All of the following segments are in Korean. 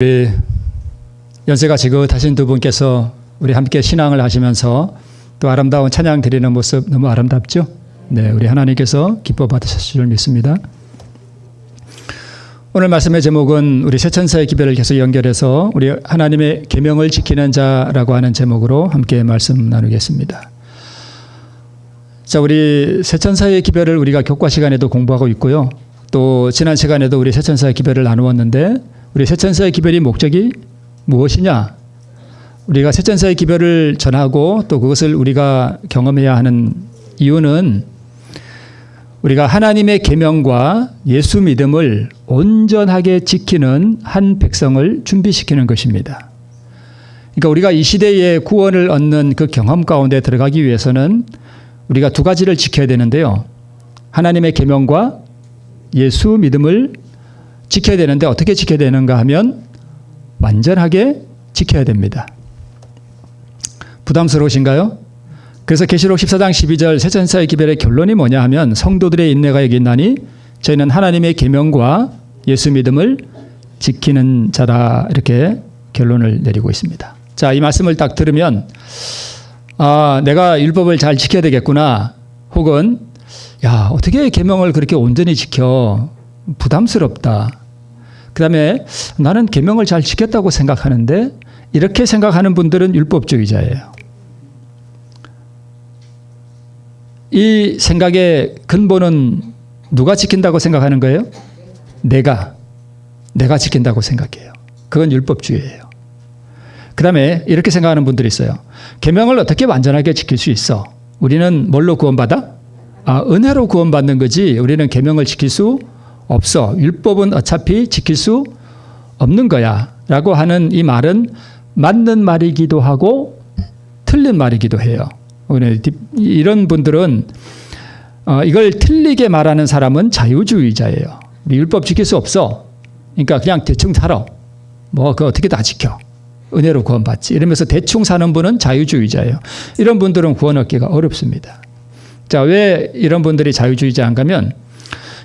우리 연세가 지긋하신 두 분께서 우리 함께 신앙을 하시면서 또 아름다운 찬양 드리는 모습 너무 아름답죠? 네, 우리 하나님께서 기뻐 받으실 줄 믿습니다. 오늘 말씀의 제목은 우리 세천사의 기별을 계속 연결해서 우리 하나님의 계명을 지키는 자라고 하는 제목으로 함께 말씀 나누겠습니다. 자, 우리 세천사의 기별을 우리가 교과 시간에도 공부하고 있고요. 또 지난 시간에도 우리 세천사의 기별을 나누었는데 우리 세천사의 기별이 목적이 무엇이냐? 우리가 세천사의 기별을 전하고 또 그것을 우리가 경험해야 하는 이유는 우리가 하나님의 계명과 예수 믿음을 온전하게 지키는 한 백성을 준비시키는 것입니다. 그러니까 우리가 이 시대에 구원을 얻는 그 경험 가운데 들어가기 위해서는 우리가 두 가지를 지켜야 되는데요. 하나님의 계명과 예수 믿음을 지켜야 되는데 어떻게 지켜야 되는가 하면 완전하게 지켜야 됩니다. 부담스러우신가요? 그래서 계시록 14장 12절 세천사의 기별의 결론이 뭐냐 하면 성도들의 인내가 여기 있나니 저희는 하나님의 계명과 예수 믿음을 지키는 자다, 이렇게 결론을 내리고 있습니다. 자, 이 말씀을 딱 들으면 내가 율법을 잘 지켜야 되겠구나, 혹은 야, 어떻게 계명을 그렇게 온전히 지켜, 부담스럽다. 그 다음에 나는 계명을 잘 지켰다고 생각하는데, 이렇게 생각하는 분들은 율법주의자예요. 이 생각의 근본은 누가 지킨다고 생각하는 거예요? 내가 지킨다고 생각해요. 그건 율법주의예요. 그 다음에 이렇게 생각하는 분들이 있어요. 계명을 어떻게 완전하게 지킬 수 있어? 우리는 뭘로 구원받아? 은혜로 구원받는 거지 우리는 계명을 지킬 수 없어. 율법은 어차피 지킬 수 없는 거야 라고 하는 이 말은 맞는 말이기도 하고 틀린 말이기도 해요. 이런 분들은 이걸 틀리게 말하는 사람은 자유주의자예요. 율법 지킬 수 없어. 그러니까 그냥 대충 살아. 그거 어떻게 다 지켜. 은혜로 구원받지. 이러면서 대충 사는 분은 자유주의자예요. 이런 분들은 구원 얻기가 어렵습니다. 자, 왜 이런 분들이 자유주의자인가 하면,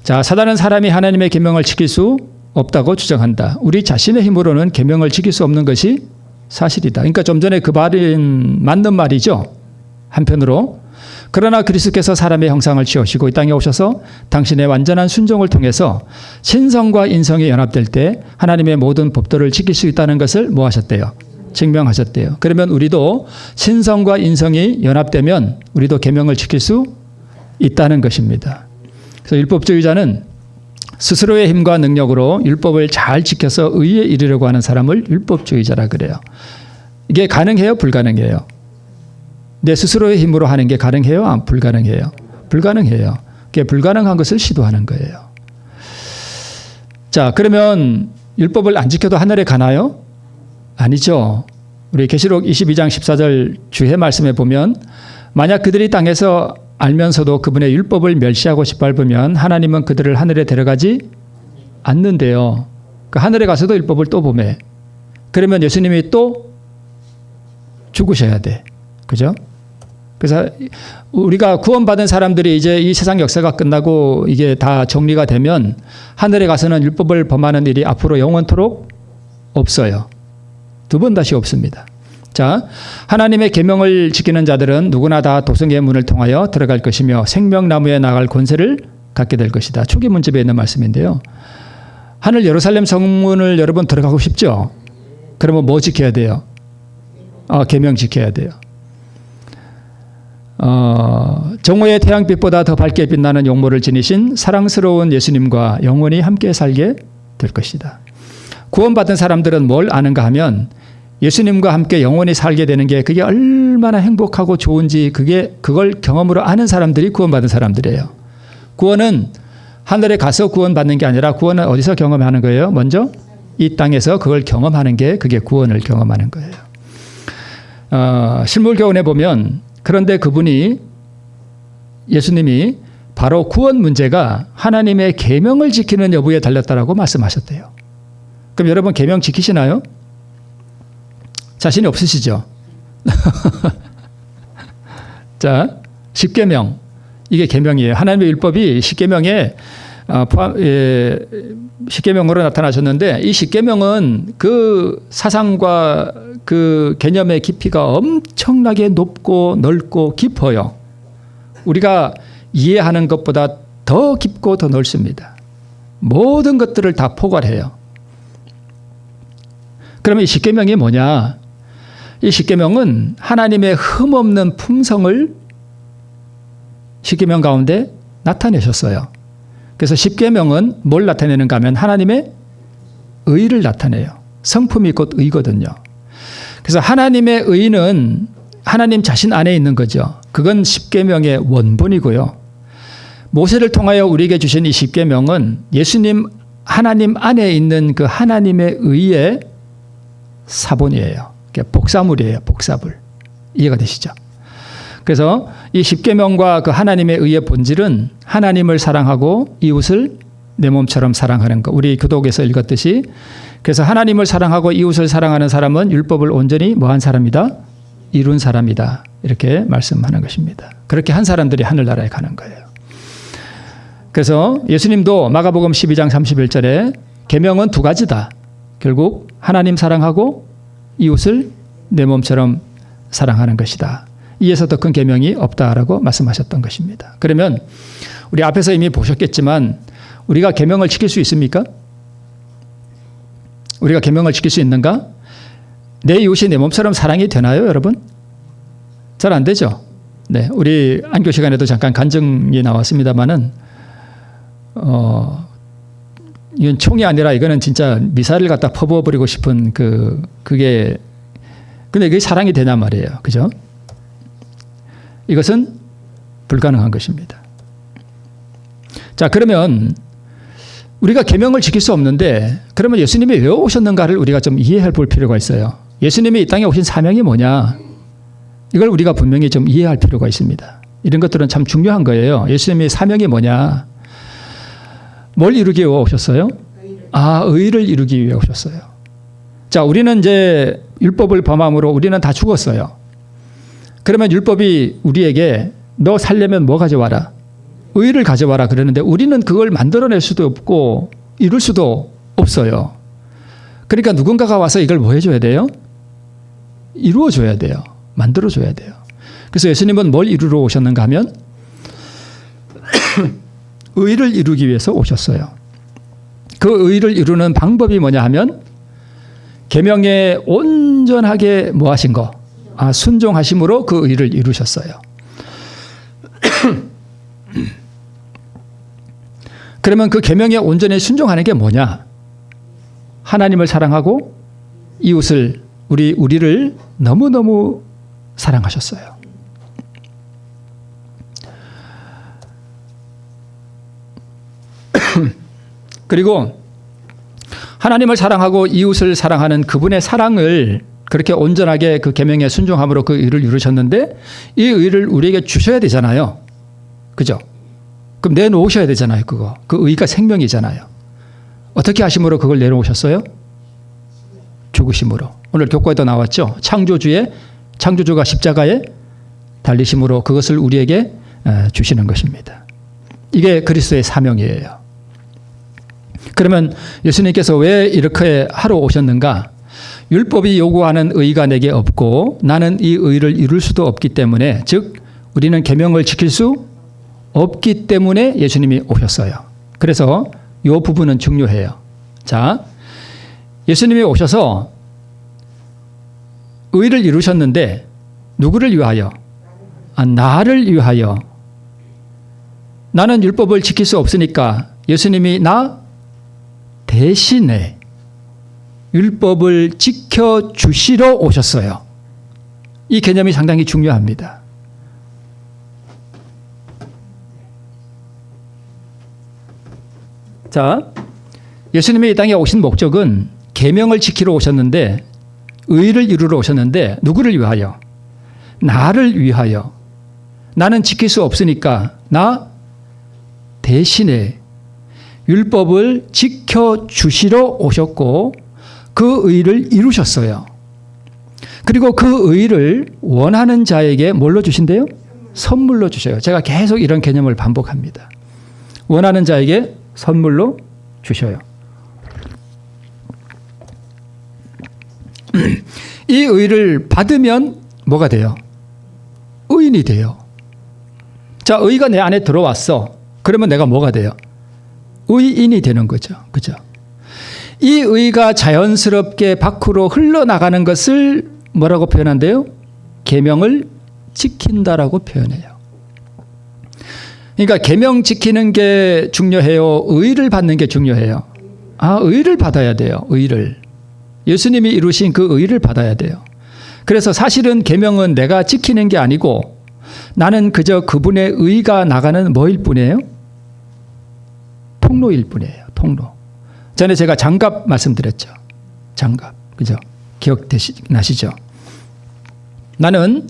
자, 사단은 사람이 하나님의 계명을 지킬 수 없다고 주장한다. 우리 자신의 힘으로는 계명을 지킬 수 없는 것이 사실이다. 그러니까 좀 전에 그 말은 맞는 말이죠. 한편으로. 그러나 그리스도께서 사람의 형상을 취하시고 이 땅에 오셔서 당신의 완전한 순종을 통해서 신성과 인성이 연합될 때 하나님의 모든 법도를 지킬 수 있다는 것을 뭐 하셨대요? 증명하셨대요. 그러면 우리도 신성과 인성이 연합되면 우리도 계명을 지킬 수 있다는 것입니다. 그래서 율법주의자는 스스로의 힘과 능력으로 율법을 잘 지켜서 의에 이르려고 하는 사람을 율법주의자라 그래요. 이게 가능해요? 불가능해요? 내 스스로의 힘으로 하는 게 가능해요? 불가능해요? 불가능해요. 그게 불가능한 것을 시도하는 거예요. 자, 그러면 율법을 안 지켜도 하늘에 가나요? 아니죠. 우리 계시록 22장 14절 주의 말씀에 보면 만약 그들이 땅에서 알면서도 그분의 율법을 멸시하고 짓밟으면 하나님은 그들을 하늘에 데려가지 않는데요. 그 하늘에 가서도 율법을 또 보매. 그러면 예수님이 또 죽으셔야 돼. 그죠? 그래서 우리가 구원받은 사람들이 이제 이 세상 역사가 끝나고 이게 다 정리가 되면 하늘에 가서는 율법을 범하는 일이 앞으로 영원토록 없어요. 두 번 다시 없습니다. 자, 하나님의 계명을 지키는 자들은 누구나 다 도성의 문을 통하여 들어갈 것이며 생명나무에 나갈 권세를 갖게 될 것이다. 초기 문집에 있는 말씀인데요. 하늘 예루살렘 성문을 여러분 들어가고 싶죠? 그러면 뭐 지켜야 돼요? 계명 지켜야 돼요. 정오의 태양빛보다 더 밝게 빛나는 용모를 지니신 사랑스러운 예수님과 영원히 함께 살게 될 것이다. 구원받은 사람들은 뭘 아는가 하면 예수님과 함께 영원히 살게 되는 게 그게 얼마나 행복하고 좋은지 그걸 경험으로 아는 사람들이 구원받은 사람들이에요. 구원은 하늘에 가서 구원받는 게 아니라 구원은 어디서 경험하는 거예요? 먼저 이 땅에서 그걸 경험하는 게 그게 구원을 경험하는 거예요. 실물교훈에 보면 그런데 예수님이 바로 구원 문제가 하나님의 계명을 지키는 여부에 달렸다라고 말씀하셨대요. 그럼 여러분 계명 지키시나요? 자신이 없으시죠? 자, 10계명. 이게 계명이에요. 하나님의 율법이 10계명에 십계명으로 나타나셨는데 이 십계명은 그 사상과 그 개념의 깊이가 엄청나게 높고 넓고 깊어요. 우리가 이해하는 것보다 더 깊고 더 넓습니다. 모든 것들을 다 포괄해요. 그러면 이 십계명이 뭐냐? 이 십계명은 하나님의 흠없는 품성을 십계명 가운데 나타내셨어요. 그래서 십계명은 뭘 나타내는가 하면 하나님의 의를 나타내요. 성품이 곧 의거든요. 그래서 하나님의 의는 하나님 자신 안에 있는 거죠. 그건 십계명의 원본이고요. 모세를 통하여 우리에게 주신 이 십계명은 예수님 하나님 안에 있는 그 하나님의 의의 사본이에요. 복사물이에요. 복사물. 이해가 되시죠? 그래서 이 십계명과 그 하나님의 의의 본질은 하나님을 사랑하고 이웃을 내 몸처럼 사랑하는 것. 우리 교독에서 읽었듯이 그래서 하나님을 사랑하고 이웃을 사랑하는 사람은 율법을 온전히 뭐한 사람이다? 이룬 사람이다. 이렇게 말씀하는 것입니다. 그렇게 한 사람들이 하늘나라에 가는 거예요. 그래서 예수님도 마가복음 12장 31절에 계명은 두 가지다. 결국 하나님 사랑하고 이웃을 내 몸처럼 사랑하는 것이다. 이에서 더 큰 계명이 없다라고 말씀하셨던 것입니다. 그러면 우리 앞에서 이미 보셨겠지만 우리가 계명을 지킬 수 있습니까? 우리가 계명을 지킬 수 있는가? 내 이웃이 내 몸처럼 사랑이 되나요, 여러분? 잘 안 되죠. 네, 우리 안교 시간에도 잠깐 간증이 나왔습니다만은 이건 총이 아니라 이거는 진짜 미사일을 갖다 퍼부어버리고 싶은 그게 근데 그게 사랑이 되냐 말이에요, 그죠? 이것은 불가능한 것입니다. 자, 그러면 우리가 계명을 지킬 수 없는데 그러면 예수님이 왜 오셨는가를 우리가 좀 이해해 볼 필요가 있어요. 예수님이 이 땅에 오신 사명이 뭐냐? 이걸 우리가 분명히 좀 이해할 필요가 있습니다. 이런 것들은 참 중요한 거예요. 예수님의 사명이 뭐냐? 뭘 이루기 위해 오셨어요? 의를 이루기 위해 오셨어요. 자, 우리는 이제 율법을 범함으로 우리는 다 죽었어요. 그러면 율법이 우리에게 너 살려면 뭐 가져와라? 의를 가져와라 그러는데 우리는 그걸 만들어낼 수도 없고 이룰 수도 없어요. 그러니까 누군가가 와서 이걸 뭐 해줘야 돼요? 이루어줘야 돼요. 만들어줘야 돼요. 그래서 예수님은 뭘 이루러 오셨는가 하면 의를 이루기 위해서 오셨어요. 그 의를 이루는 방법이 뭐냐 하면 계명에 온전하게 뭐 하신 거? 순종하심으로 그 의를 이루셨어요. 그러면 그 계명에 온전히 순종하는 게 뭐냐? 하나님을 사랑하고 이웃을 우리를 너무너무 사랑하셨어요. 그리고 하나님을 사랑하고 이웃을 사랑하는 그분의 사랑을 그렇게 온전하게 그 계명에 순종함으로 그 의를 이루셨는데 이 의를 우리에게 주셔야 되잖아요. 그죠? 그럼 내놓으셔야 되잖아요. 그거. 그 의가 생명이잖아요. 어떻게 하심으로 그걸 내놓으셨어요? 죽으심으로. 오늘 교과에도 나왔죠. 창조주가 십자가에 달리심으로 그것을 우리에게 주시는 것입니다. 이게 그리스도의 사명이에요. 그러면 예수님께서 왜 이렇게 하러 오셨는가? 율법이 요구하는 의가 내게 없고 나는 이 의를 이룰 수도 없기 때문에 즉 우리는 계명을 지킬 수 없기 때문에 예수님이 오셨어요. 그래서 이 부분은 중요해요. 자, 예수님이 오셔서 의를 이루셨는데 누구를 위하여? 나를 위하여. 나는 율법을 지킬 수 없으니까 예수님이 나 대신에 율법을 지켜주시러 오셨어요. 이 개념이 상당히 중요합니다. 자, 예수님이 이 땅에 오신 목적은 계명을 지키러 오셨는데 의를 이루러 오셨는데 누구를 위하여? 나를 위하여. 나는 지킬 수 없으니까 나 대신에 율법을 지켜주시러 오셨고 그 의를 이루셨어요. 그리고 그 의를 원하는 자에게 뭘로 주신대요? 선물로 주셔요. 제가 계속 이런 개념을 반복합니다. 원하는 자에게 선물로 주셔요. 이 의를 받으면 뭐가 돼요? 의인이 돼요. 자, 의가 내 안에 들어왔어. 그러면 내가 뭐가 돼요? 의인이 되는 거죠. 그죠? 이 의가 자연스럽게 밖으로 흘러나가는 것을 뭐라고 표현한대요? 계명을 지킨다라고 표현해요. 그러니까 계명 지키는 게 중요해요? 의를 받는 게 중요해요? 의를 받아야 돼요. 의를. 예수님이 이루신 그 의를 받아야 돼요. 그래서 사실은 계명은 내가 지키는 게 아니고 나는 그저 그분의 의가 나가는 뭐일 뿐이에요? 통로일 뿐이에요. 통로. 전에 제가 장갑 말씀드렸죠. 장갑. 그죠? 기억나시죠? 나는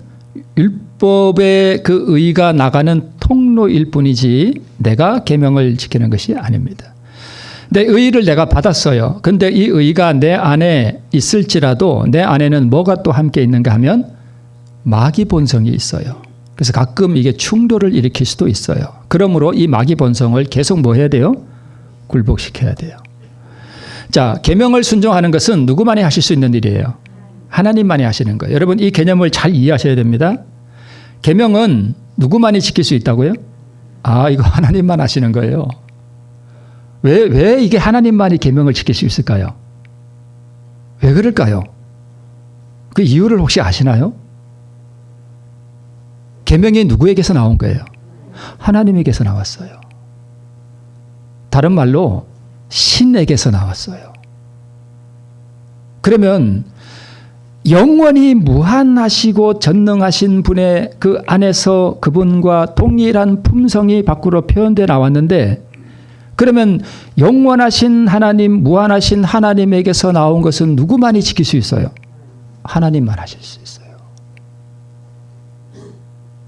율법의 그 의가 나가는 통로일 뿐이지 내가 계명을 지키는 것이 아닙니다. 내 의를 내가 받았어요. 근데 이 의가 내 안에 있을지라도 내 안에는 뭐가 또 함께 있는가 하면 마귀 본성이 있어요. 그래서 가끔 이게 충돌을 일으킬 수도 있어요. 그러므로 이 마귀 본성을 계속 뭐 해야 돼요? 굴복시켜야 돼요. 자, 계명을 순종하는 것은 누구만이 하실 수 있는 일이에요? 하나님만이 하시는 거예요. 여러분 이 개념을 잘 이해하셔야 됩니다. 계명은 누구만이 지킬 수 있다고요? 이거 하나님만 하시는 거예요. 왜 이게 하나님만이 계명을 지킬 수 있을까요? 왜 그럴까요? 그 이유를 혹시 아시나요? 계명이 누구에게서 나온 거예요? 하나님에게서 나왔어요. 다른 말로 신에게서 나왔어요. 그러면 영원히 무한하시고 전능하신 분의 그 안에서 그분과 동일한 품성이 밖으로 표현되어 나왔는데 그러면 영원하신 하나님, 무한하신 하나님에게서 나온 것은 누구만이 지킬 수 있어요? 하나님만 하실 수 있어요.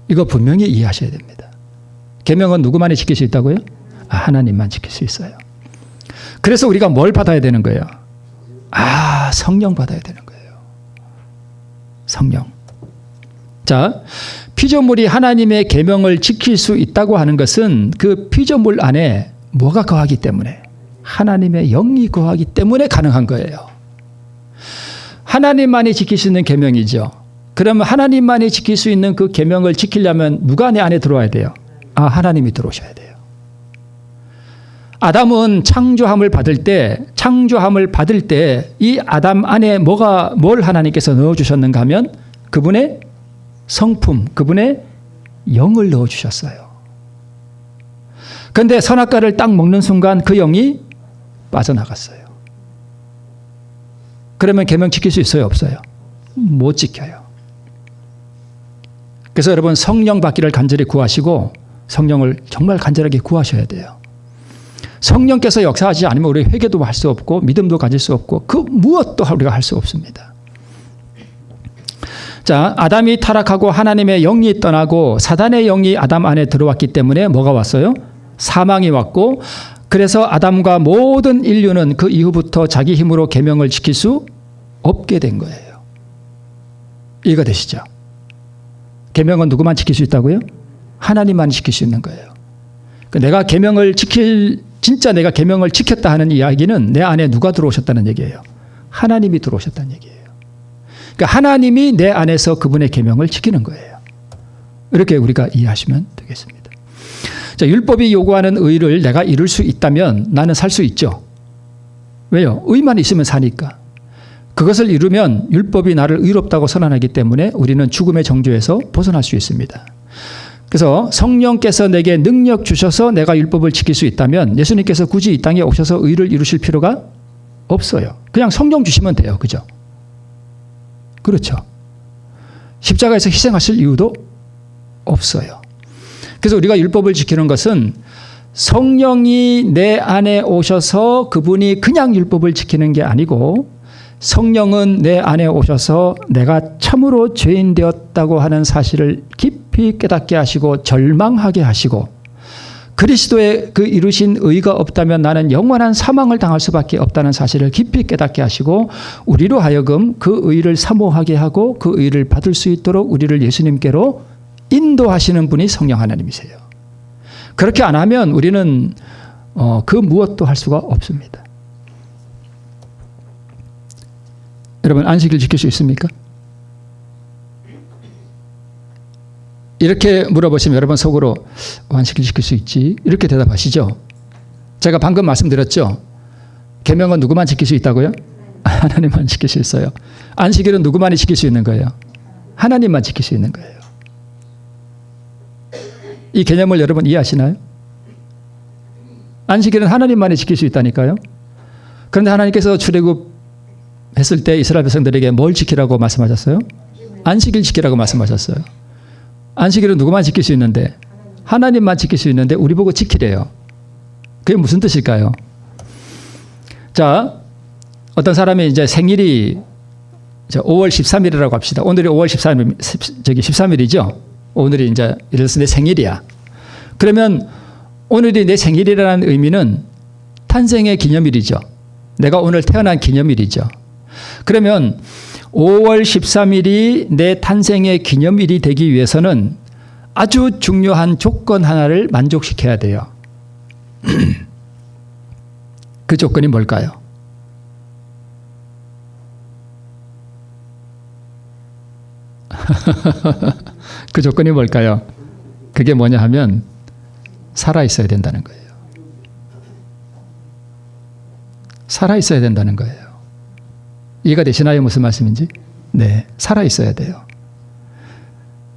이거 분명히 이해하셔야 됩니다. 계명은 누구만이 지킬 수 있다고요? 하나님만 지킬 수 있어요. 그래서 우리가 뭘 받아야 되는 거예요? 성령 받아야 되는 거예요. 성령. 자, 피조물이 하나님의 계명을 지킬 수 있다고 하는 것은 그 피조물 안에 뭐가 거하기 때문에? 하나님의 영이 거하기 때문에 가능한 거예요. 하나님만이 지킬 수 있는 계명이죠. 그러면 하나님만이 지킬 수 있는 그 계명을 지키려면 누가 내 안에 들어와야 돼요? 하나님이 들어오셔야 돼요. 아담은 창조함을 받을 때 이 아담 안에 뭘 하나님께서 넣어주셨는가 하면 그분의 성품, 그분의 영을 넣어주셨어요. 그런데 선악과를 딱 먹는 순간 그 영이 빠져나갔어요. 그러면 계명 지킬 수 있어요? 없어요? 못 지켜요. 그래서 여러분 성령 받기를 간절히 구하시고 성령을 정말 간절하게 구하셔야 돼요. 성령께서 역사하지 않으면 우리 회개도 할 수 없고 믿음도 가질 수 없고 그 무엇도 우리가 할 수 없습니다. 자, 아담이 타락하고 하나님의 영이 떠나고 사단의 영이 아담 안에 들어왔기 때문에 뭐가 왔어요? 사망이 왔고 그래서 아담과 모든 인류는 그 이후부터 자기 힘으로 계명을 지킬 수 없게 된 거예요. 이해가 되시죠? 계명은 누구만 지킬 수 있다고요? 하나님만 지킬 수 있는 거예요. 내가 진짜 내가 계명을 지켰다 하는 이야기는 내 안에 누가 들어오셨다는 얘기예요? 하나님이 들어오셨다는 얘기예요. 그러니까 하나님이 내 안에서 그분의 계명을 지키는 거예요. 이렇게 우리가 이해하시면 되겠습니다. 자, 율법이 요구하는 의를 내가 이룰 수 있다면 나는 살 수 있죠. 왜요? 의만 있으면 사니까. 그것을 이루면 율법이 나를 의롭다고 선언하기 때문에 우리는 죽음의 정죄에서 벗어날 수 있습니다. 그래서 성령께서 내게 능력 주셔서 내가 율법을 지킬 수 있다면 예수님께서 굳이 이 땅에 오셔서 의를 이루실 필요가 없어요. 그냥 성령 주시면 돼요. 그죠? 그렇죠. 십자가에서 희생하실 이유도 없어요. 그래서 우리가 율법을 지키는 것은 성령이 내 안에 오셔서 그분이 그냥 율법을 지키는 게 아니고 성령은 내 안에 오셔서 내가 참으로 죄인 되었다고 하는 사실을 깊이 깨닫게 하시고 절망하게 하시고 그리스도의 그 이루신 의가 없다면 나는 영원한 사망을 당할 수밖에 없다는 사실을 깊이 깨닫게 하시고 우리로 하여금 그 의를 사모하게 하고 그 의를 받을 수 있도록 우리를 예수님께로 인도하시는 분이 성령 하나님이세요. 그렇게 안 하면 우리는 그 무엇도 할 수가 없습니다. 여러분 안식일 지킬 수 있습니까? 이렇게 물어보시면 여러분 속으로 안식일 지킬 수 있지 이렇게 대답하시죠. 제가 방금 말씀드렸죠. 계명은 누구만 지킬 수 있다고요? 하나님만 지킬 수 있어요. 안식일은 누구만이 지킬 수 있는 거예요? 하나님만 지킬 수 있는 거예요. 이 개념을 여러분 이해하시나요? 안식일은 하나님만이 지킬 수 있다니까요. 그런데 하나님께서 출애굽했을 때 이스라엘 백성들에게 뭘 지키라고 말씀하셨어요? 안식일 지키라고 말씀하셨어요. 안식일은 누구만 지킬 수 있는데 하나님만 지킬 수 있는데 우리 보고 지키래요. 그게 무슨 뜻일까요? 자, 어떤 사람이 이제 생일이 5월 13일이라고 합시다. 오늘이 5월 13일이죠. 오늘이 이제 예를 들어서 내 생일이야. 그러면 오늘이 내 생일이라는 의미는 탄생의 기념일이죠. 내가 오늘 태어난 기념일이죠. 그러면 5월 13일이 내 탄생의 기념일이 되기 위해서는 아주 중요한 조건 하나를 만족시켜야 돼요. 그 조건이 뭘까요? 그 조건이 뭘까요? 그게 뭐냐 하면 살아있어야 된다는 거예요. 살아있어야 된다는 거예요. 이해가 되시나요? 무슨 말씀인지? 네, 살아있어야 돼요.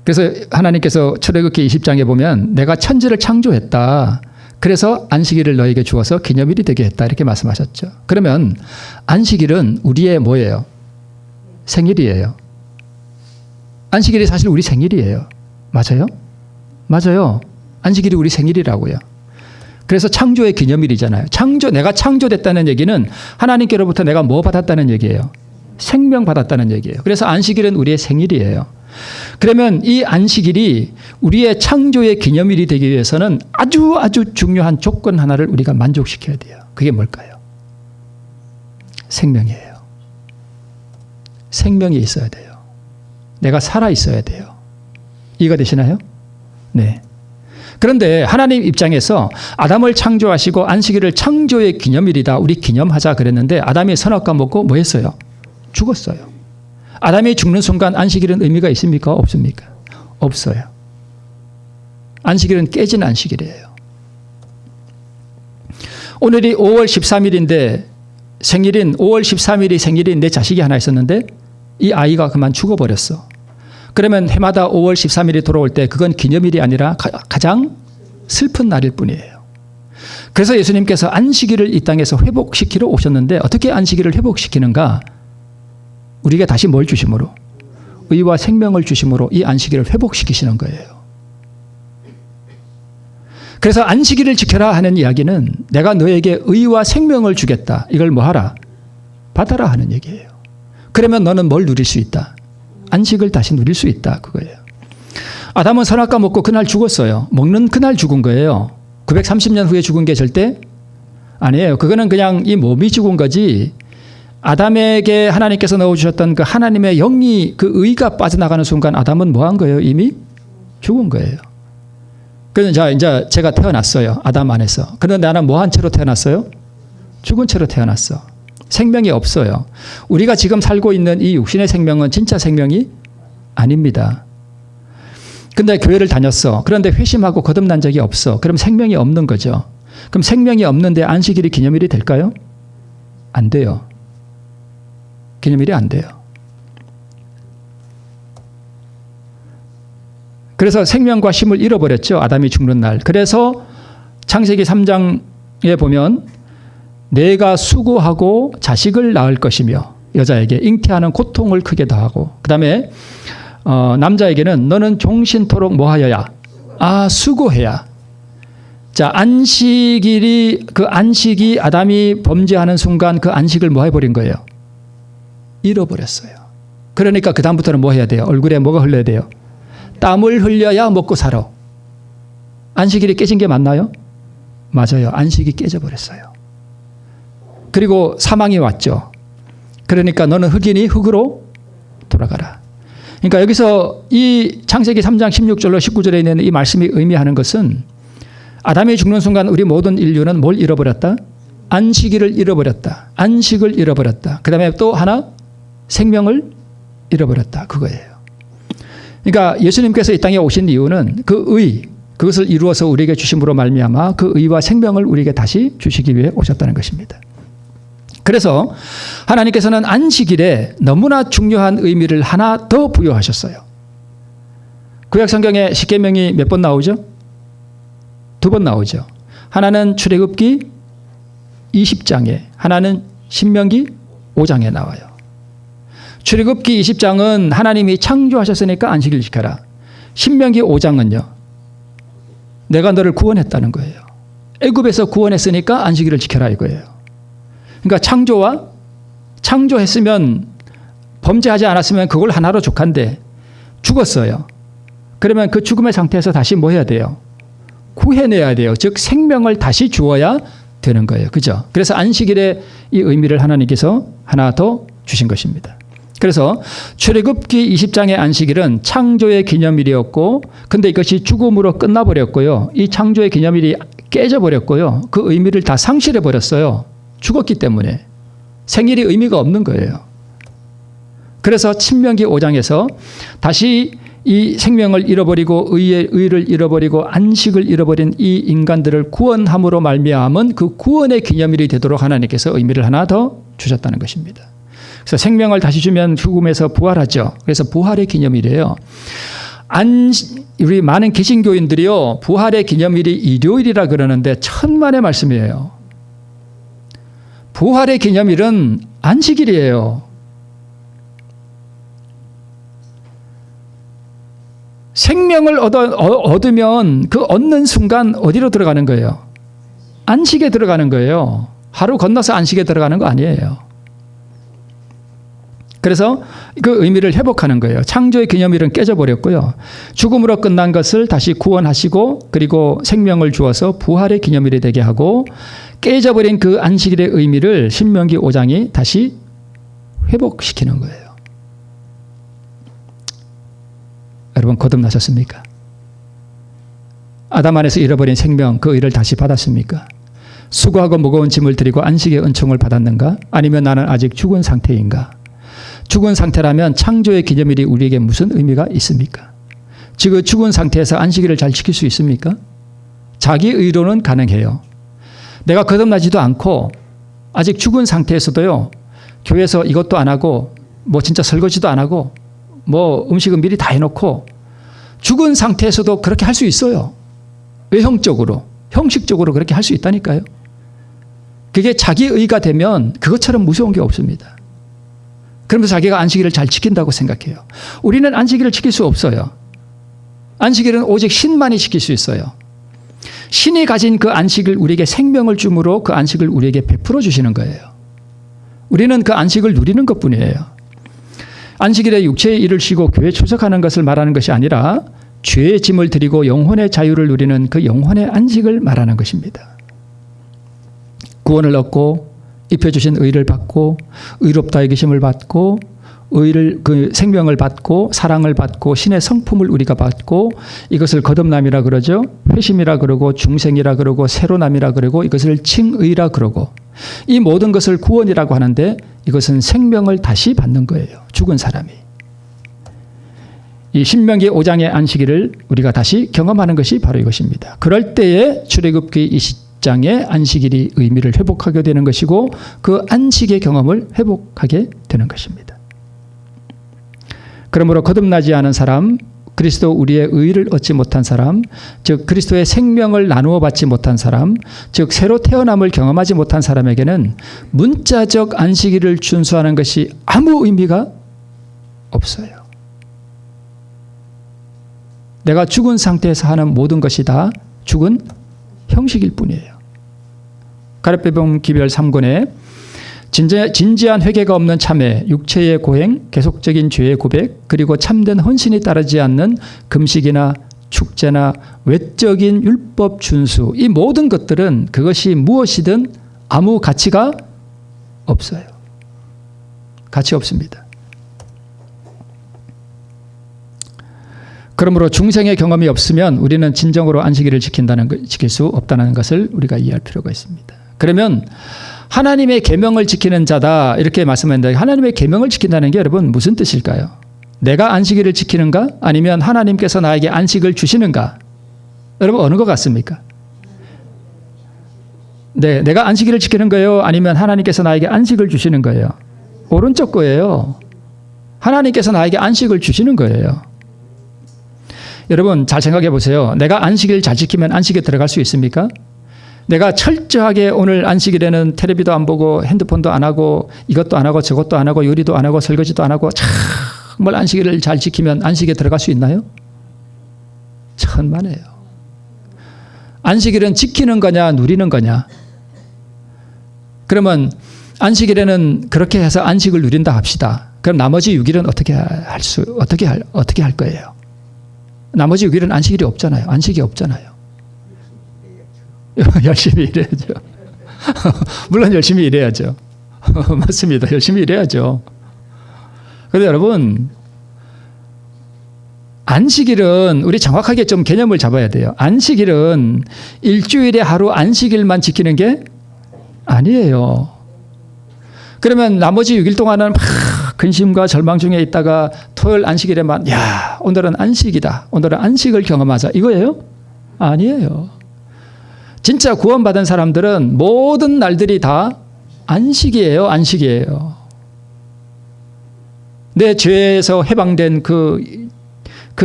그래서 하나님께서 출애굽기 20장에 보면 내가 천지를 창조했다. 그래서 안식일을 너에게 주어서 기념일이 되게 했다. 이렇게 말씀하셨죠. 그러면 안식일은 우리의 뭐예요? 생일이에요. 안식일이 사실 우리 생일이에요. 맞아요? 맞아요. 안식일이 우리 생일이라고요. 그래서 창조의 기념일이잖아요. 내가 창조됐다는 얘기는 하나님께로부터 내가 뭐 받았다는 얘기예요? 생명 받았다는 얘기예요. 그래서 안식일은 우리의 생일이에요. 그러면 이 안식일이 우리의 창조의 기념일이 되기 위해서는 아주 중요한 조건 하나를 우리가 만족시켜야 돼요. 그게 뭘까요? 생명이에요. 생명이 있어야 돼요. 내가 살아 있어야 돼요. 이해가 되시나요? 네. 그런데 하나님 입장에서 아담을 창조하시고 안식일을 창조의 기념일이다. 우리 기념하자 그랬는데 아담이 선악과 먹고 뭐 했어요? 죽었어요. 아담이 죽는 순간 안식일은 의미가 있습니까? 없습니까? 없어요. 안식일은 깨진 안식일이에요. 오늘이 5월 13일인데 생일인 5월 13일이 생일인 내 자식이 하나 있었는데 이 아이가 그만 죽어버렸어. 그러면 해마다 5월 13일이 돌아올 때 그건 기념일이 아니라 가장 슬픈 날일 뿐이에요. 그래서 예수님께서 안식일을 이 땅에서 회복시키러 오셨는데 어떻게 안식일을 회복시키는가? 우리가 다시 뭘 주심으로? 의와 생명을 주심으로 이 안식일을 회복시키시는 거예요. 그래서 안식일을 지켜라 하는 이야기는 내가 너에게 의와 생명을 주겠다. 이걸 뭐 하라? 받아라 하는 얘기예요. 그러면 너는 뭘 누릴 수 있다? 안식을 다시 누릴 수 있다. 그거예요. 아담은 선악과 먹고 그날 죽었어요. 먹는 그날 죽은 거예요. 930년 후에 죽은 게 절대 아니에요. 그거는 그냥 이 몸이 죽은 거지. 아담에게 하나님께서 넣어주셨던 그 하나님의 영이 그 의가 빠져나가는 순간 아담은 뭐 한 거예요? 이미 죽은 거예요. 그래서 이제 제가 태어났어요. 아담 안에서. 그런데 나는 뭐 한 채로 태어났어요? 죽은 채로 태어났어. 생명이 없어요. 우리가 지금 살고 있는 이 육신의 생명은 진짜 생명이 아닙니다. 근데 교회를 다녔어. 그런데 회심하고 거듭난 적이 없어. 그럼 생명이 없는 거죠. 그럼 생명이 없는데 안식일이 기념일이 될까요? 안 돼요. 기념일이 안 돼요. 그래서 생명과 쉼을 잃어버렸죠. 아담이 죽는 날. 그래서 창세기 3장에 보면 내가 수고하고 자식을 낳을 것이며 여자에게 잉태하는 고통을 크게 더하고 그 다음에 남자에게는 너는 종신토록 뭐 하여야? 수고해야. 자, 안식일이 그 안식이 아담이 범죄하는 순간 그 안식을 뭐 해버린 거예요? 잃어버렸어요. 그러니까 그 다음부터는 뭐 해야 돼요? 얼굴에 뭐가 흘러야 돼요? 땀을 흘려야 먹고 살아. 안식일이 깨진 게 맞나요? 맞아요. 안식이 깨져버렸어요. 그리고 사망이 왔죠. 그러니까 너는 흙이니 흙으로 돌아가라. 그러니까 여기서 이 창세기 3장 16절로 19절에 있는 이 말씀이 의미하는 것은 아담이 죽는 순간 우리 모든 인류는 뭘 잃어버렸다? 안식일을 잃어버렸다. 안식을 잃어버렸다. 그 다음에 또 하나 생명을 잃어버렸다. 그거예요. 그러니까 예수님께서 이 땅에 오신 이유는 그 의, 그것을 이루어서 우리에게 주심으로 말미암아 그 의와 생명을 우리에게 다시 주시기 위해 오셨다는 것입니다. 그래서 하나님께서는 안식일에 너무나 중요한 의미를 하나 더 부여하셨어요. 구약 성경에 십계명이 몇 번 나오죠? 2번 나오죠. 하나는 출애굽기 20장에, 하나는 신명기 5장에 나와요. 출애굽기 20장은 하나님이 창조하셨으니까 안식일 지켜라. 신명기 5장은요. 내가 너를 구원했다는 거예요. 애굽에서 구원했으니까 안식일을 지켜라 이거예요. 그러니까 창조했으면 범죄하지 않았으면 그걸 하나로 족한데 죽었어요. 그러면 그 죽음의 상태에서 다시 뭐 해야 돼요? 구해내야 돼요. 즉 생명을 다시 주어야 되는 거예요. 그죠? 그래서 안식일의 이 의미를 하나님께서 하나 더 주신 것입니다. 그래서 출애굽기 20장의 안식일은 창조의 기념일이었고 근데 이것이 죽음으로 끝나버렸고요. 이 창조의 기념일이 깨져버렸고요. 그 의미를 다 상실해버렸어요. 죽었기 때문에. 생일이 의미가 없는 거예요. 그래서 신명기 5장에서 다시 이 생명을 잃어버리고 의를 잃어버리고 안식을 잃어버린 이 인간들을 구원함으로 말미암은 그 구원의 기념일이 되도록 하나님께서 의미를 하나 더 주셨다는 것입니다. 그래서 생명을 다시 주면 죽음에서 부활하죠. 그래서 부활의 기념일이에요. 우리 많은 개신교인들이요. 부활의 기념일이 일요일이라 그러는데 천만의 말씀이에요. 부활의 기념일은 안식일이에요. 생명을 얻으면 그 얻는 순간 어디로 들어가는 거예요? 안식에 들어가는 거예요. 하루 건너서 안식에 들어가는 거 아니에요. 그래서 그 의미를 회복하는 거예요. 창조의 기념일은 깨져버렸고요. 죽음으로 끝난 것을 다시 구원하시고 그리고 생명을 주어서 부활의 기념일이 되게 하고 깨져버린 그 안식일의 의미를 신명기 5장이 다시 회복시키는 거예요. 여러분 거듭나셨습니까? 아담 안에서 잃어버린 생명 그 의를 다시 받았습니까? 수고하고 무거운 짐을 들이고 안식의 은총을 받았는가? 아니면 나는 아직 죽은 상태인가? 죽은 상태라면 창조의 기념일이 우리에게 무슨 의미가 있습니까? 지금 죽은 상태에서 안식일을 잘 지킬 수 있습니까? 자기 의로는 가능해요. 내가 거듭나지도 않고 아직 죽은 상태에서도요. 교회에서 이것도 안 하고 뭐 진짜 설거지도 안 하고 뭐 음식은 미리 다 해놓고 죽은 상태에서도 그렇게 할 수 있어요. 외형적으로, 형식적으로 그렇게 할 수 있다니까요. 그게 자기 의가 되면 그것처럼 무서운 게 없습니다. 그러면서 자기가 안식일을 잘 지킨다고 생각해요. 우리는 안식일을 지킬 수 없어요. 안식일은 오직 신만이 지킬 수 있어요. 신이 가진 그 안식을 우리에게 생명을 주므로 그 안식을 우리에게 베풀어 주시는 거예요. 우리는 그 안식을 누리는 것뿐이에요. 안식일에 육체의 일을 쉬고 교회에 출석하는 것을 말하는 것이 아니라 죄의 짐을 드리고 영혼의 자유를 누리는 그 영혼의 안식을 말하는 것입니다. 구원을 얻고 입혀주신 의를 받고 의롭다 여기심을 받고 그 생명을 받고 사랑을 받고 신의 성품을 우리가 받고 이것을 거듭남이라 그러죠. 회심이라 그러고 중생이라 그러고 새로남이라 그러고 이것을 칭의라 그러고 이 모든 것을 구원이라고 하는데 이것은 생명을 다시 받는 거예요. 죽은 사람이. 이 신명기 5장의 안식일을 우리가 다시 경험하는 것이 바로 이것입니다. 그럴 때에 출애굽기 20장의 안식일이 의미를 회복하게 되는 것이고 그 안식의 경험을 회복하게 되는 것입니다. 그러므로 거듭나지 않은 사람, 그리스도 우리의 의를 얻지 못한 사람, 즉 그리스도의 생명을 나누어 받지 못한 사람, 즉 새로 태어남을 경험하지 못한 사람에게는 문자적 안식일을 준수하는 것이 아무 의미가 없어요. 내가 죽은 상태에서 하는 모든 것이 다 죽은 형식일 뿐이에요. 가룟배병 기별 3권에 진지한 회개가 없는 참회, 육체의 고행, 계속적인 죄의 고백, 그리고 참된 헌신이 따르지 않는 금식이나 축제나 외적인 율법 준수, 이 모든 것들은 그것이 무엇이든 아무 가치가 없어요. 가치 없습니다. 그러므로 중생의 경험이 없으면 우리는 진정으로 안식일을 지킬 수 없다는 것을 우리가 이해할 필요가 있습니다. 그러면 하나님의 계명을 지키는 자다 이렇게 말씀했는데 하나님의 계명을 지킨다는 게 여러분 무슨 뜻일까요? 내가 안식일을 지키는가? 아니면 하나님께서 나에게 안식을 주시는가? 여러분 어느 것 같습니까? 네, 내가 안식일을 지키는 거예요? 아니면 하나님께서 나에게 안식을 주시는 거예요? 오른쪽 거예요. 하나님께서 나에게 안식을 주시는 거예요. 여러분 잘 생각해 보세요. 내가 안식일 잘 지키면 안식에 들어갈 수 있습니까? 내가 철저하게 오늘 안식일에는 텔레비도 안 보고 핸드폰도 안 하고 이것도 안 하고 저것도 안 하고 요리도 안 하고 설거지도 안 하고 정말 안식일을 잘 지키면 안식에 들어갈 수 있나요? 천만에요. 안식일은 지키는 거냐 누리는 거냐? 그러면 안식일에는 그렇게 해서 안식을 누린다 합시다. 그럼 나머지 6일은 어떻게 할 거예요? 나머지 6일은 안식일이 없잖아요. 안식이 없잖아요. 열심히 일해야죠. 물론 열심히 일해야죠. 맞습니다. 열심히 일해야죠. 그런데 여러분 안식일은 우리 정확하게 좀 개념을 잡아야 돼요. 안식일은 일주일에 하루 안식일만 지키는 게 아니에요. 그러면 나머지 6일 동안은 막 근심과 절망 중에 있다가 토요일 안식일에만 야 오늘은 안식이다. 오늘은 안식을 경험하자. 이거예요? 아니에요. 진짜 구원받은 사람들은 모든 날들이 다 안식이에요. 안식이에요. 내 죄에서 해방된 그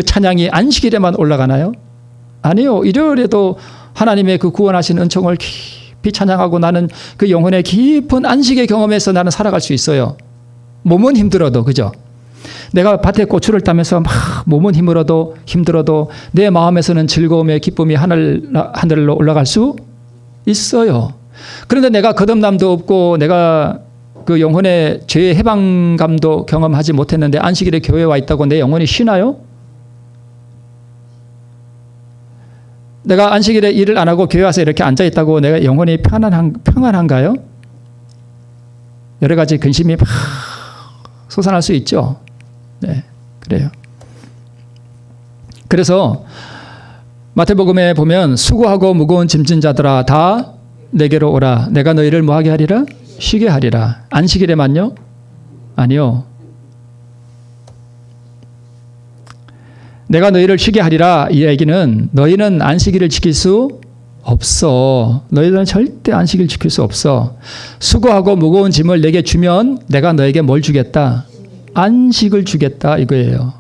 찬양이 안식일에만 올라가나요? 아니요. 일요일에도 하나님의 그 구원하신 은총을 깊이 찬양하고 나는 그 영혼의 깊은 안식의 경험에서 나는 살아갈 수 있어요. 몸은 힘들어도, 그죠? 내가 밭에 고추를 따면서 막 몸은 힘들어도 내 마음에서는 즐거움의 기쁨이 하늘로 올라갈 수 있어요. 그런데 내가 거듭남도 없고 내가 그 영혼의 죄의 해방감도 경험하지 못했는데 안식일에 교회에 와 있다고 내 영혼이 쉬나요? 내가 안식일에 일을 안 하고 교회 와서 이렇게 앉아 있다고 내가 영혼이 평안한가요? 여러 가지 근심이 막 솟아날 수 있죠. 네, 그래요. 그래서 마태복음에 보면 수고하고 무거운 짐진 자들아 다 내게로 오라. 내가 너희를 뭐하게 하리라? 쉬게 하리라. 안식일에만요? 아니요. 내가 너희를 쉬게 하리라. 이 얘기는 너희는 안식일을 지킬 수 없어. 너희들은 절대 안식일 지킬 수 없어. 수고하고 무거운 짐을 내게 주면 내가 너에게 뭘 주겠다? 안식을 주겠다 이거예요.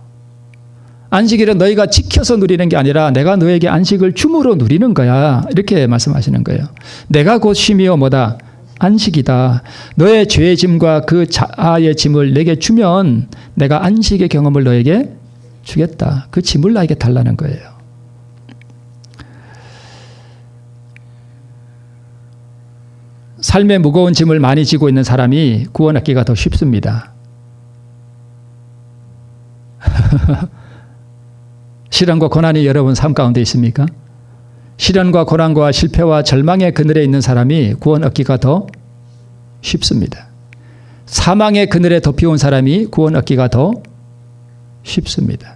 안식일은 너희가 지켜서 누리는 게 아니라 내가 너에게 안식을 줌으로 누리는 거야. 이렇게 말씀하시는 거예요. 내가 곧 쉼이요 뭐다? 안식이다. 너의 죄의 짐과 그 자아의 짐을 내게 주면 내가 안식의 경험을 너에게 주겠다. 그 짐을 나에게 달라는 거예요. 삶의 무거운 짐을 많이 지고 있는 사람이 구원 얻기가 더 쉽습니다. 시련과 고난이 여러분 삶 가운데 있습니까? 시련과 고난과 실패와 절망의 그늘에 있는 사람이 구원 얻기가 더 쉽습니다. 사망의 그늘에 덮여온 사람이 구원 얻기가 더 쉽습니다.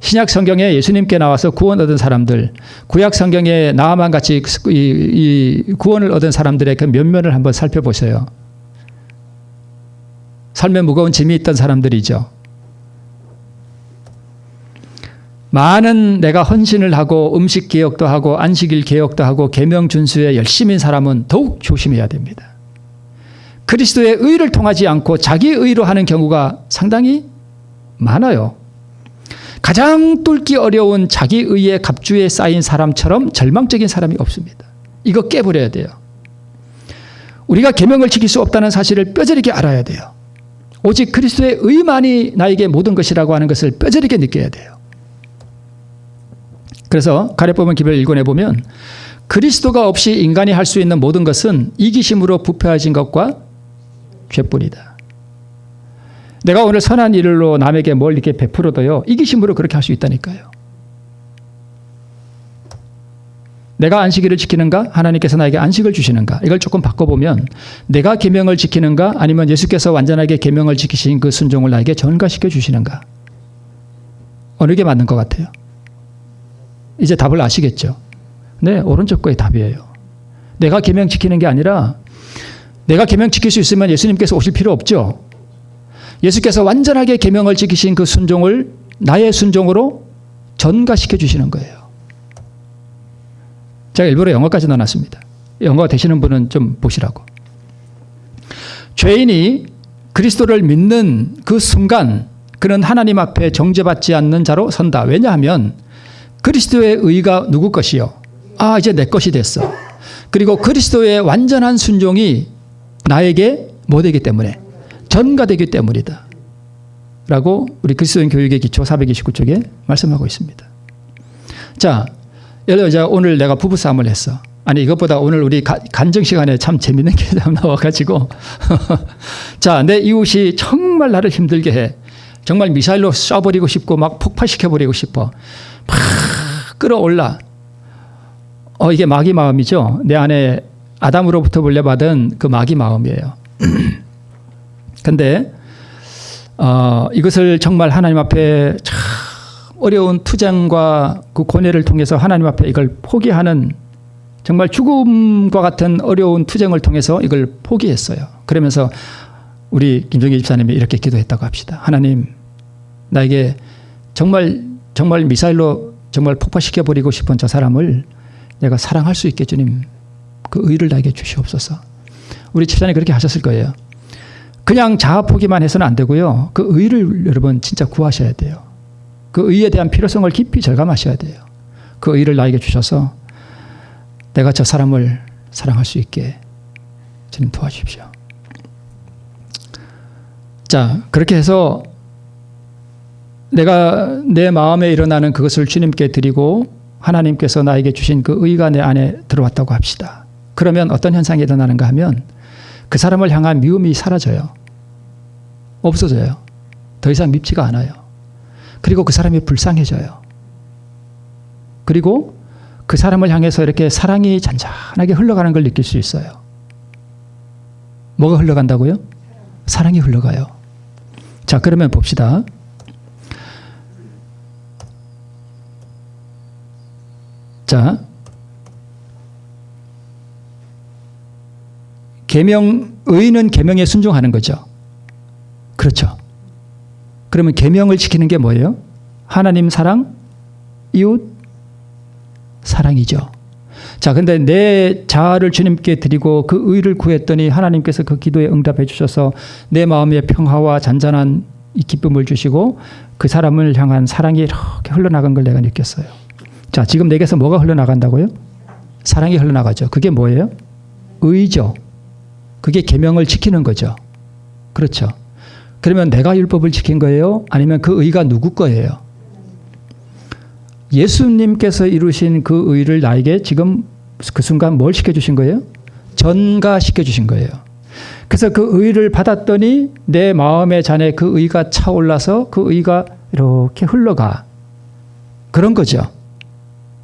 신약 성경에 예수님께 나와서 구원 얻은 사람들, 구약 성경에 나아만 같이 이 구원을 얻은 사람들의 그 면면을 한번 살펴보세요. 삶에 무거운 짐이 있던 사람들이죠. 많은 내가 헌신을 하고 음식 개혁도 하고 안식일 개혁도 하고 계명 준수에 열심인 사람은 더욱 조심해야 됩니다. 그리스도의 의를 통하지 않고 자기 의로 하는 경우가 상당히 많아요. 가장 뚫기 어려운 자기 의의 갑주에 쌓인 사람처럼 절망적인 사람이 없습니다. 이거 깨버려야 돼요. 우리가 계명을 지킬 수 없다는 사실을 뼈저리게 알아야 돼요. 오직 그리스도의 의만이 나에게 모든 것이라고 하는 것을 뼈저리게 느껴야 돼요. 그래서 가랴법문 기별 1권에 보면 그리스도가 없이 인간이 할 수 있는 모든 것은 이기심으로 부패해진 것과 죄뿐이다. 내가 오늘 선한 일로 남에게 뭘 이렇게 베풀어도요, 이기심으로 그렇게 할 수 있다니까요. 내가 안식일을 지키는가? 하나님께서 나에게 안식을 주시는가? 이걸 조금 바꿔보면 내가 계명을 지키는가? 아니면 예수께서 완전하게 계명을 지키신 그 순종을 나에게 전가시켜 주시는가? 어느 게 맞는 것 같아요? 이제 답을 아시겠죠? 네, 오른쪽 거의 답이에요. 내가 계명 지키는 게 아니라 내가 계명 지킬 수 있으면 예수님께서 오실 필요 없죠. 예수께서 완전하게 계명을 지키신 그 순종을 나의 순종으로 전가시켜 주시는 거예요. 제가 일부러 영어까지 넣어놨습니다. 영어 되시는 분은 좀 보시라고. 죄인이 그리스도를 믿는 그 순간 그는 하나님 앞에 정죄받지 않는 자로 선다. 왜냐하면 그리스도의 의가 누구 것이요? 이제 내 것이 됐어. 그리고 그리스도의 완전한 순종이 나에게 뭐 되기 때문에? 전가되기 때문이다. 라고 우리 그리스도인 교육의 기초 429쪽에 말씀하고 있습니다. 자, 예를 들어 오늘 내가 부부싸움을 했어. 아니 이것보다 오늘 우리 간증 시간에 참 재밌는 게 나와가지고 자, 내 이웃이 정말 나를 힘들게 해. 정말 미사일로 쏴버리고 싶고 막 폭파시켜버리고 싶어. 막 끌어올라. 이게 마귀 마음이죠. 내 안에 아담으로부터 물려받은 그 마귀 마음이에요. 근데 이것을 정말 하나님 앞에 참 어려운 투쟁과 그 고뇌를 통해서 하나님 앞에 이걸 포기하는 정말 죽음과 같은 어려운 투쟁을 통해서 이걸 포기했어요. 그러면서 우리 김종기 집사님이 이렇게 기도했다고 합시다. 하나님, 나에게 정말 미사일로 정말 폭파시켜버리고 싶은 저 사람을 내가 사랑할 수 있게 주님 그 의를 나에게 주시옵소서. 우리 집사님 그렇게 하셨을 거예요. 그냥 자아 포기만 해서는 안 되고요. 그 의를 여러분 진짜 구하셔야 돼요. 그 의에 대한 필요성을 깊이 절감하셔야 돼요. 그 의를 나에게 주셔서 내가 저 사람을 사랑할 수 있게 주님 도와주십시오. 자, 그렇게 해서 내가 내 마음에 일어나는 그것을 주님께 드리고 하나님께서 나에게 주신 그 의가 내 안에 들어왔다고 합시다. 그러면 어떤 현상이 일어나는가 하면 그 사람을 향한 미움이 사라져요. 없어져요. 더 이상 밉지가 않아요. 그리고 그 사람이 불쌍해져요. 그리고 그 사람을 향해서 이렇게 사랑이 잔잔하게 흘러가는 걸 느낄 수 있어요. 뭐가 흘러간다고요? 사랑이 흘러가요. 자, 그러면 봅시다. 자, 의는 계명에 순종하는 거죠. 그렇죠. 그러면 계명을 지키는 게 뭐예요? 하나님 사랑, 이웃 사랑이죠. 자, 근데 내 자아를 주님께 드리고 그 의를 구했더니 하나님께서 그 기도에 응답해 주셔서 내 마음에 평화와 잔잔한 이 기쁨을 주시고 그 사람을 향한 사랑이 이렇게 흘러나간 걸 내가 느꼈어요. 자, 지금 내게서 뭐가 흘러나간다고요? 사랑이 흘러나가죠. 그게 뭐예요? 의죠. 그게 계명을 지키는 거죠. 그렇죠. 그러면 내가 율법을 지킨 거예요? 아니면 그 의가 누구 거예요? 예수님께서 이루신 그 의를 나에게 지금 그 순간 뭘 시켜주신 거예요? 전가시켜주신 거예요. 그래서 그 의를 받았더니 내 마음의 잔에 그 의가 차올라서 그 의가 이렇게 흘러가. 그런 거죠.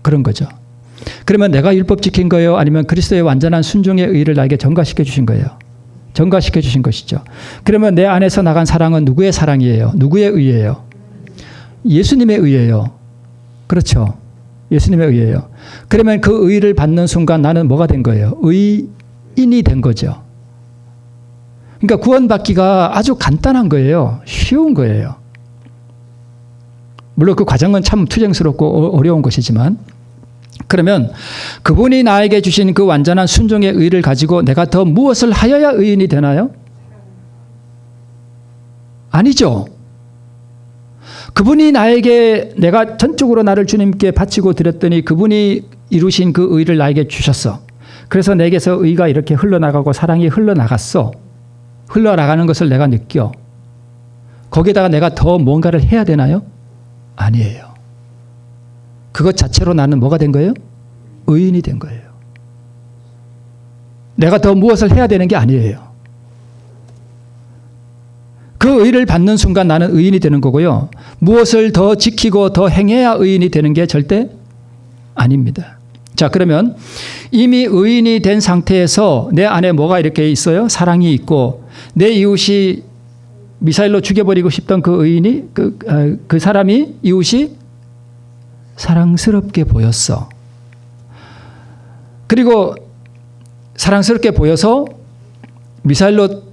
그런 거죠. 그러면 내가 율법 지킨 거예요? 아니면 그리스도의 완전한 순종의 의를 나에게 전가시켜 주신 거예요? 전가시켜 주신 것이죠. 그러면 내 안에서 나간 사랑은 누구의 사랑이에요? 누구의 의예요? 예수님의 의예요. 그렇죠. 예수님의 의예요. 그러면 그 의를 받는 순간 나는 뭐가 된 거예요? 의인이 된 거죠. 그러니까 구원받기가 아주 간단한 거예요. 쉬운 거예요. 물론 그 과정은 참 투쟁스럽고 어려운 것이지만 그러면 그분이 나에게 주신 그 완전한 순종의 의를 가지고 내가 더 무엇을 하여야 의인이 되나요? 아니죠. 그분이 나에게 내가 전적으로 나를 주님께 바치고 드렸더니 그분이 이루신 그 의를 나에게 주셨어. 그래서 내게서 의가 이렇게 흘러나가고 사랑이 흘러나갔어. 흘러나가는 것을 내가 느껴. 거기다가 내가 더 뭔가를 해야 되나요? 아니에요. 그것 자체로 나는 뭐가 된 거예요? 의인이 된 거예요. 내가 더 무엇을 해야 되는 게 아니에요. 그 의를 받는 순간 나는 의인이 되는 거고요. 무엇을 더 지키고 더 행해야 의인이 되는 게 절대 아닙니다. 자, 그러면 이미 의인이 된 상태에서 내 안에 뭐가 이렇게 있어요? 사랑이 있고 내 이웃이 미사일로 죽여버리고 싶던 그 의인이 그 사람이 이웃이 사랑스럽게 보였어. 그리고 사랑스럽게 보여서 미사일로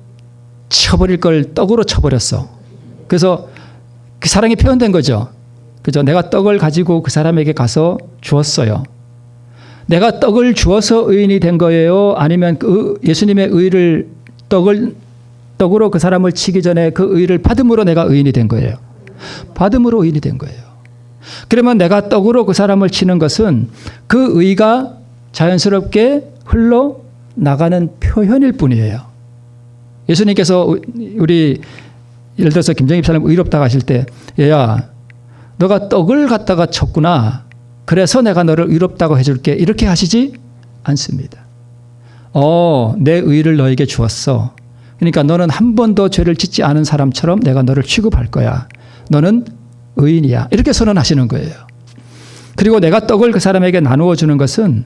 쳐버릴 걸 떡으로 쳐버렸어. 그래서 그 사랑이 표현된 거죠. 그죠? 내가 떡을 가지고 그 사람에게 가서 주었어요. 내가 떡을 주어서 의인이 된 거예요? 아니면 그 예수님의 의를 떡으로 그 사람을 치기 전에 그 의를 받음으로 내가 의인이 된 거예요? 받음으로 의인이 된 거예요. 그러면 내가 떡으로 그 사람을 치는 것은 그 의가 자연스럽게 흘러나가는 표현일 뿐이에요. 예수님께서 우리 예를 들어서 김정희 사람 의롭다고 하실 때 얘야 너가 떡을 갖다가 쳤구나. 그래서 내가 너를 의롭다고 해줄게. 이렇게 하시지 않습니다. 내 의를 너에게 주었어. 그러니까 너는 한 번도 죄를 짓지 않은 사람처럼 내가 너를 취급할 거야. 너는 의인이야. 이렇게 선언하시는 거예요. 그리고 내가 떡을 그 사람에게 나누어 주는 것은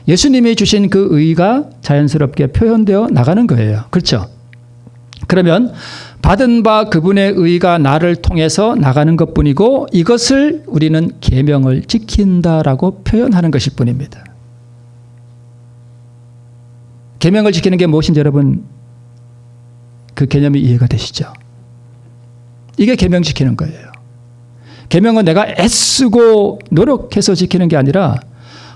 예수님이 주신 그 의가 자연스럽게 표현되어 나가는 거예요. 그렇죠? 그러면 받은 바 그분의 의가 나를 통해서 나가는 것뿐이고 이것을 우리는 계명을 지킨다라고 표현하는 것일 뿐입니다. 계명을 지키는 게 무엇인지 여러분 그 개념이 이해가 되시죠? 이게 계명 지키는 거예요. 계명은 내가 애쓰고 노력해서 지키는 게 아니라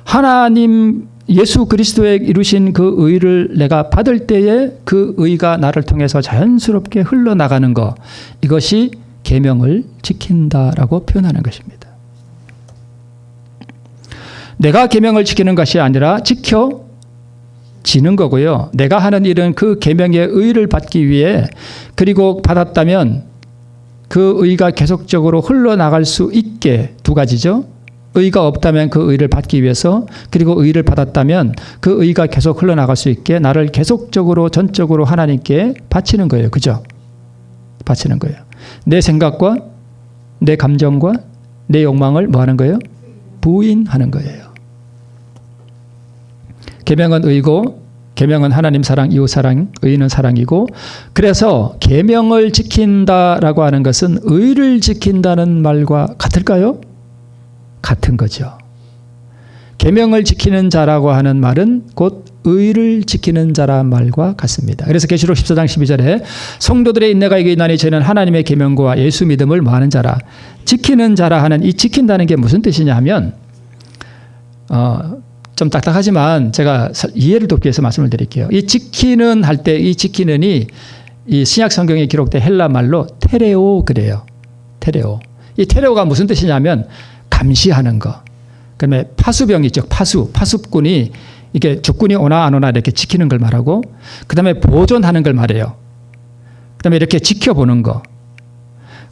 하나님 예수 그리스도에 이루신 그 의를 내가 받을 때에 그 의가 나를 통해서 자연스럽게 흘러나가는 것, 이것이 계명을 지킨다라고 표현하는 것입니다. 내가 계명을 지키는 것이 아니라 지켜지는 거고요. 내가 하는 일은 그 계명의 의를 받기 위해 그리고 받았다면 그 의가 계속적으로 흘러나갈 수 있게 두 가지죠. 의가 없다면 그 의를 받기 위해서 그리고 의를 받았다면 그 의가 계속 흘러나갈 수 있게 나를 계속적으로 전적으로 하나님께 바치는 거예요. 그죠? 바치는 거예요. 내 생각과 내 감정과 내 욕망을 뭐 하는 거예요? 부인하는 거예요. 계명은 의고 계명은 하나님 사랑, 이웃 사랑, 의는 사랑이고 그래서 계명을 지킨다라고 하는 것은 의를 지킨다는 말과 같을까요? 같은 거죠. 계명을 지키는 자라고 하는 말은 곧 의를 지키는 자란 말과 같습니다. 그래서 계시록 14장 12절에 성도들의 인내가 이게 있나니 저희는 하나님의 계명과 예수 믿음을 뭐하는 자라 지키는 자라 하는 이 지킨다는 게 무슨 뜻이냐 하면 좀 딱딱하지만 제가 이해를 돕기 위해서 말씀을 드릴게요. 이 지키는 할 때 이 지키는이 이 신약 성경에 기록된 헬라 말로 테레오 그래요. 테레오. 이 테레오가 무슨 뜻이냐면 감시하는 거. 그다음에 파수병 있죠. 파수꾼이 이게 적군이 오나 안 오나 이렇게 지키는 걸 말하고 그다음에 보존하는 걸 말해요. 그다음에 이렇게 지켜보는 거.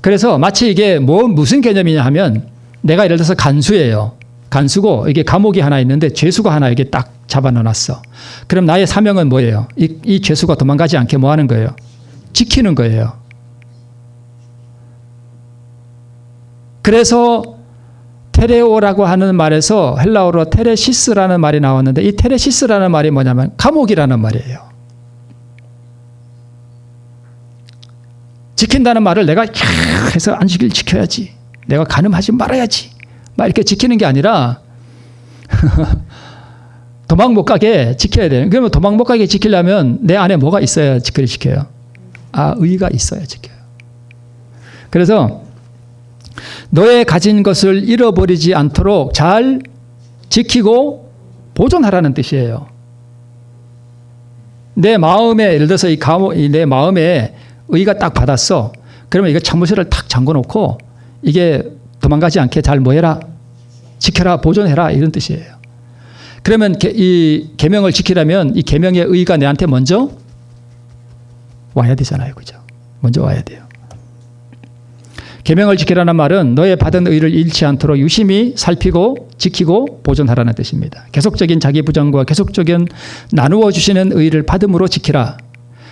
그래서 마치 이게 무슨 개념이냐 하면 내가 예를 들어서 간수예요. 간수고 이게 감옥이 하나 있는데 죄수가 하나 이게 딱 잡아넣어놨어. 그럼 나의 사명은 뭐예요? 이 죄수가 도망가지 않게 뭐 하는 거예요? 지키는 거예요. 그래서 테레오라고 하는 말에서 헬라어로 테레시스라는 말이 나왔는데 이 테레시스라는 말이 뭐냐면 감옥이라는 말이에요. 지킨다는 말을 내가 해서 안식일 지켜야지. 내가 간음하지 말아야지. 막 이렇게 지키는 게 아니라 도망 못 가게 지켜야 돼요. 그러면 도망 못 가게 지키려면 내 안에 뭐가 있어야 지켜요? 의가 있어야 지켜요. 그래서 너의 가진 것을 잃어버리지 않도록 잘 지키고 보존하라는 뜻이에요. 내 마음에 예를 들어서 내 마음에 의가 딱 받았어. 그러면 이거 참무실을 탁 잠궈놓고 이게 도망가지 않게 잘 뭐해라? 지켜라, 보존해라 이런 뜻이에요. 그러면 이 계명을 지키려면 이 계명의 의가 내한테 먼저 와야 되잖아요. 그죠? 먼저 와야 돼요. 계명을 지키라는 말은 너의 받은 의를 잃지 않도록 유심히 살피고 지키고 보존하라는 뜻입니다. 계속적인 자기 부정과 계속적인 나누어 주시는 의를 받음으로 지키라.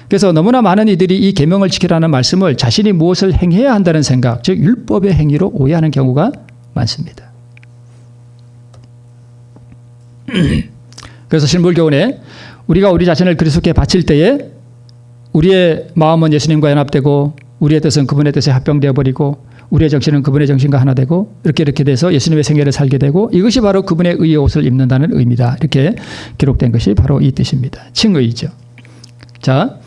그래서 너무나 많은 이들이 이 계명을 지키라는 말씀을 자신이 무엇을 행해야 한다는 생각, 즉 율법의 행위로 오해하는 경우가 많습니다. 그래서 신불교훈에 우리가 우리 자신을 그리스도께 바칠 때에 우리의 마음은 예수님과 연합되고 우리의 뜻은 그분의 뜻에 합병되어 버리고 우리의 정신은 그분의 정신과 하나 되고 이렇게 돼서 예수님의 생애를 살게 되고 이것이 바로 그분의 의의 옷을 입는다는 의미다. 이렇게 기록된 것이 바로 이 뜻입니다. 칭의죠. 자,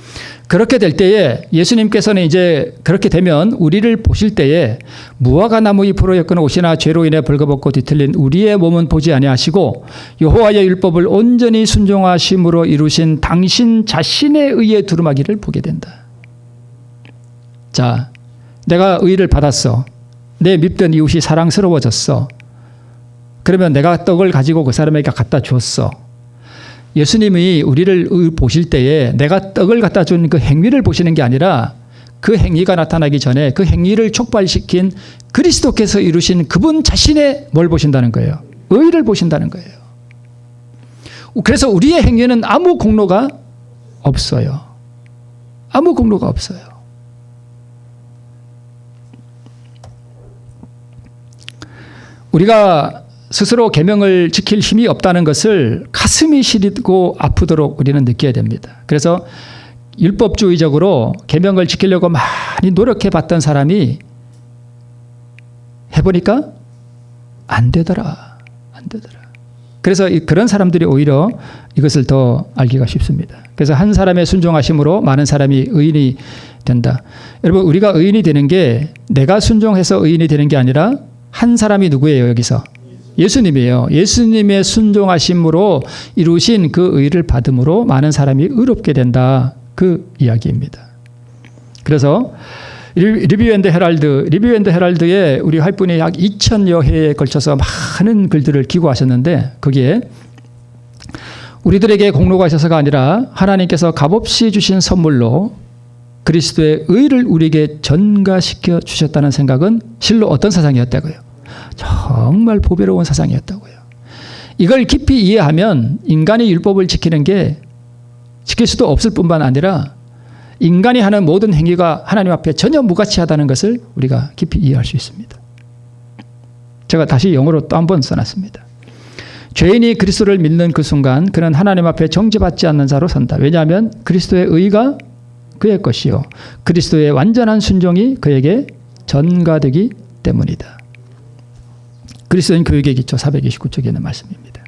그렇게 될 때에 예수님께서는 이제 그렇게 되면 우리를 보실 때에 무화과 나무 잎으로 엮은 옷이나 죄로 인해 벌거벗고 뒤틀린 우리의 몸은 보지 아니하시고 여호와의 율법을 온전히 순종하심으로 이루신 당신 자신의 의에 두루마기를 보게 된다. 자, 내가 의를 받았어. 내 밉던 이웃이 사랑스러워졌어. 그러면 내가 떡을 가지고 그 사람에게 갖다 줬어. 예수님이 우리를 보실 때에 내가 떡을 갖다 준 그 행위를 보시는 게 아니라 그 행위가 나타나기 전에 그 행위를 촉발시킨 그리스도께서 이루신 그분 자신의 뭘 보신다는 거예요? 의를 보신다는 거예요. 그래서 우리의 행위는 아무 공로가 없어요. 아무 공로가 없어요. 우리가 스스로 계명을 지킬 힘이 없다는 것을 가슴이 시리고 아프도록 우리는 느껴야 됩니다. 그래서 율법주의적으로 계명을 지키려고 많이 노력해봤던 사람이 해보니까 안 되더라. 그래서 그런 사람들이 오히려 이것을 더 알기가 쉽습니다. 그래서 한 사람의 순종하심으로 많은 사람이 의인이 된다. 여러분, 우리가 의인이 되는 게 내가 순종해서 의인이 되는 게 아니라 한 사람이 누구예요, 여기서? 예수님이에요. 예수님의 순종하심으로 이루신 그 의를 받음으로 많은 사람이 의롭게 된다. 그 이야기입니다. 그래서 리뷰 앤드 헤럴드에 우리 활분이 약 2000여 회에 걸쳐서 많은 글들을 기고하셨는데 거기에 우리들에게 공로가 있어서가 아니라 하나님께서 값없이 주신 선물로 그리스도의 의를 우리에게 전가시켜 주셨다는 생각은 실로 어떤 사상이었다고요? 정말 보배로운 사상이었다고요. 이걸 깊이 이해하면 인간이 율법을 지키는 게 지킬 수도 없을 뿐만 아니라 인간이 하는 모든 행위가 하나님 앞에 전혀 무가치하다는 것을 우리가 깊이 이해할 수 있습니다. 제가 다시 영어로 또 한 번 써놨습니다. 죄인이 그리스도를 믿는 그 순간 그는 하나님 앞에 정죄받지 않는 자로 선다. 왜냐하면 그리스도의 의가 그의 것이요 그리스도의 완전한 순종이 그에게 전가되기 때문이다. 그리스도인 교육의 기초 429쪽에 있는 말씀입니다.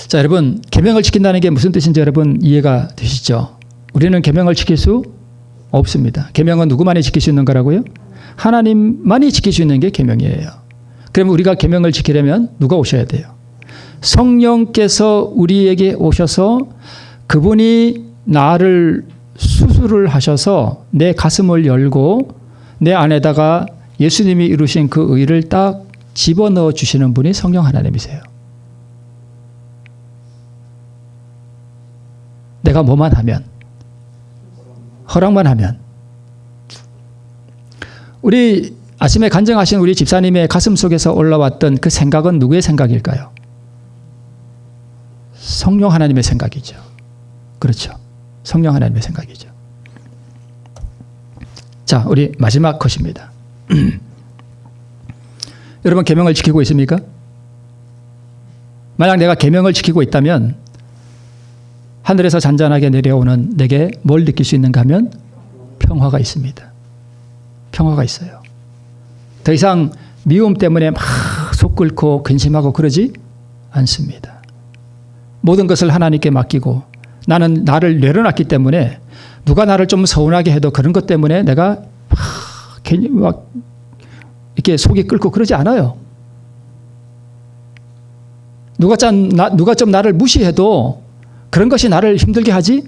자, 여러분, 계명을 지킨다는 게 무슨 뜻인지 여러분 이해가 되시죠? 우리는 계명을 지킬 수 없습니다. 계명은 누구만이 지킬 수 있는 거라고요? 하나님만이 지킬 수 있는 게 계명이에요. 그럼 우리가 계명을 지키려면 누가 오셔야 돼요? 성령께서 우리에게 오셔서 그분이 나를 수술을 하셔서 내 가슴을 열고 내 안에다가 예수님이 이루신 그 의를 딱 집어넣어 주시는 분이 성령 하나님이세요. 내가 뭐만 하면, 허락만 하면. 우리 아침에 간증하신 우리 집사님의 가슴 속에서 올라왔던 그 생각은 누구의 생각일까요? 성령 하나님의 생각이죠. 그렇죠. 성령 하나님의 생각이죠. 자, 우리 마지막 컷입니다. 여러분, 계명을 지키고 있습니까? 만약 내가 계명을 지키고 있다면 하늘에서 잔잔하게 내려오는 내게 뭘 느낄 수 있는가 하면 평화가 있습니다. 평화가 있어요. 더 이상 미움 때문에 막 속 끓고 근심하고 그러지 않습니다. 모든 것을 하나님께 맡기고 나는 나를 내려놨기 때문에 누가 나를 좀 서운하게 해도 그런 것 때문에 내가 괜히 막 이렇게 속이 끓고 그러지 않아요. 누가 좀 나를 무시해도 그런 것이 나를 힘들게 하지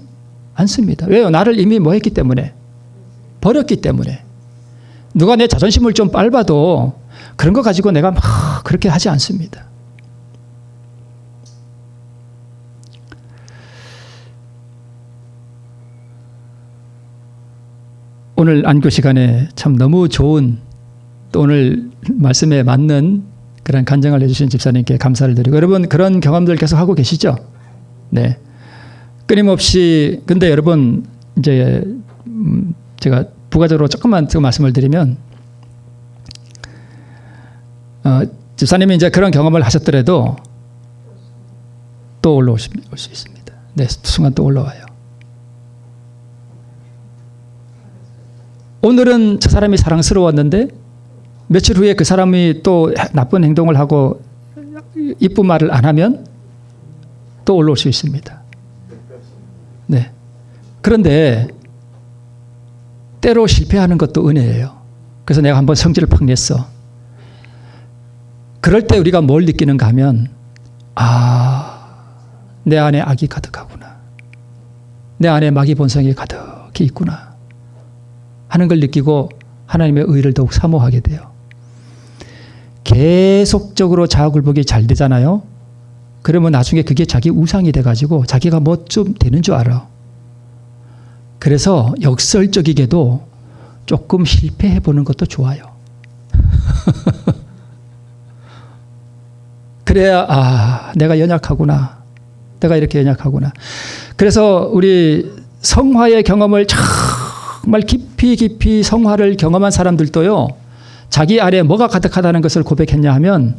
않습니다. 왜요? 나를 이미 뭐 했기 때문에? 버렸기 때문에. 누가 내 자존심을 좀 밟아도 그런 거 가지고 내가 막 그렇게 하지 않습니다. 오늘 안교 시간에 참 너무 좋은 또 오늘 말씀에 맞는 그런 간증을 해주신 집사님께 감사를 드리고 여러분 그런 경험들 계속 하고 계시죠? 네. 끊임없이 근데 여러분 이제 제가 부가적으로 조금만 더 말씀을 드리면 집사님이 이제 그런 경험을 하셨더라도 또 올라올 수 있습니다. 네, 순간 또 올라와요. 오늘은 저 사람이 사랑스러웠는데 며칠 후에 그 사람이 또 나쁜 행동을 하고 이쁜 말을 안 하면 또 올라올 수 있습니다. 네. 그런데 때로 실패하는 것도 은혜예요. 그래서 내가 한번 성질을 팍 냈어. 그럴 때 우리가 뭘 느끼는가 하면 내 안에 악이 가득하구나. 내 안에 마귀 본성이 가득히 있구나 하는 걸 느끼고 하나님의 의를 더욱 사모하게 돼요. 계속적으로 자아굴복이 잘 되잖아요. 그러면 나중에 그게 자기 우상이 돼가지고 자기가 뭐 좀 되는 줄 알아. 그래서 역설적이게도 조금 실패해보는 것도 좋아요. 그래야 내가 연약하구나. 내가 이렇게 연약하구나. 그래서 우리 성화의 경험을 정말 깊이 성화를 경험한 사람들도요. 자기 안에 뭐가 가득하다는 것을 고백했냐 하면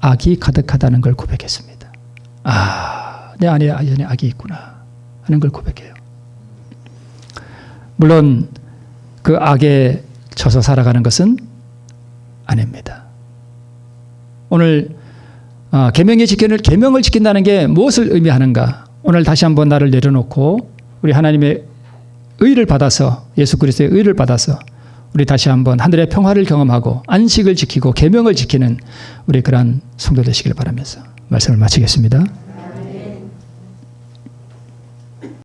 악이 가득하다는 걸 고백했습니다. 내 안에 악이 있구나 하는 걸 고백해요. 물론 그 악에 져서 살아가는 것은 아닙니다. 오늘 계명을 지킨다는 게 무엇을 의미하는가? 오늘 다시 한번 나를 내려놓고 우리 하나님의 의를 받아서 예수 그리스도의 의를 받아서 우리 다시 한번 하늘의 평화를 경험하고 안식을 지키고 계명을 지키는 우리 그러한 성도 되시길 바라면서 말씀을 마치겠습니다.